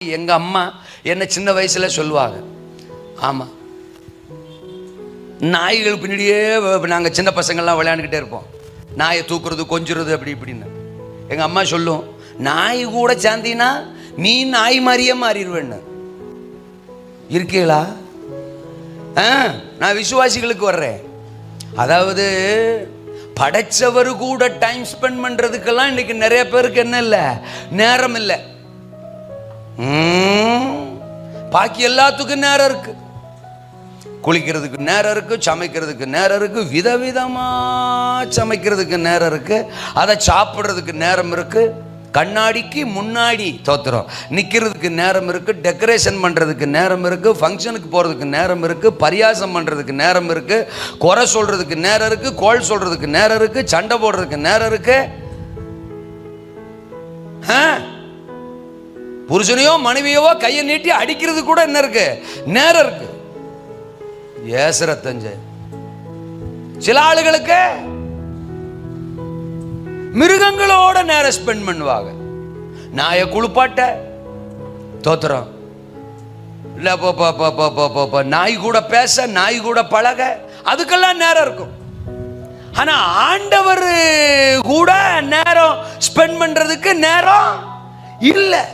எங்க அம்மா என்ன சின்ன வயசுல சொல்லுவாங்க, ஆமா நாய்கள் பின்னாடியே நாங்கள் சின்ன பசங்கள்லாம் விளையாண்டுக்கிட்டே இருப்போம். நாயை தூக்குறது கொஞ்சுறது அப்படி இப்படின்னு எங்கள் அம்மா சொல்லும், நாய் கூட சேர்ந்தீங்கன்னா நீ நாய் மாதிரியே மாறிடுவேன்னு. இருக்கீங்களா? நான் விசுவாசிகளுக்கு வர்றேன். அதாவது படைச்சவர் கூட டைம் ஸ்பெண்ட் பண்ணுறதுக்கெல்லாம் இன்னைக்கு நிறைய பேருக்கு என்ன இல்லை, நேரம் இல்லை. பாக்கி எல்லாத்துக்கும் நேரம் இருக்கு. குளிக்கிறதுக்கு நேரம் இருக்கு, சமைக்கிறதுக்கு நேரம் இருக்கு, விதவிதமா சமைக்கிறதுக்கு நேரம் இருக்கு, அதை சாப்பிட்றதுக்கு நேரம் இருக்கு, கண்ணாடிக்கு முன்னாடி தோத்துறோம் நிற்கிறதுக்கு நேரம் இருக்கு, டெக்கரேஷன் பண்ணுறதுக்கு நேரம் இருக்கு, ஃபங்க்ஷனுக்கு போகிறதுக்கு நேரம் இருக்கு, பரியாசம் பண்ணுறதுக்கு நேரம் இருக்கு, குறை சொல்றதுக்கு நேரம் இருக்கு, கோல் சொல்றதுக்கு நேரம் இருக்கு, சண்டை போடுறதுக்கு நேரம் இருக்கு. புருஷனையோ மனைவியவோ கையை நீட்டி அடிக்கிறது கூட என்ன இருக்கு, நேரம் இருக்கு. ஏசரத்தஞ்சு சில ஆளுகளுக்கு மிருகங்களோட நேரம் ஸ்பெண்ட் பண்ணுவாங்க. நாயை குளிப்பாட்ட தோத்துறோம் இல்ல, நாய் கூட பேச, நாய் கூட பழக, அதுக்கெல்லாம் நேரம் இருக்கும். ஆனா ஆண்டவர் கூட நேரம் ஸ்பெண்ட் பண்றதுக்கு நேரம் இல்லை.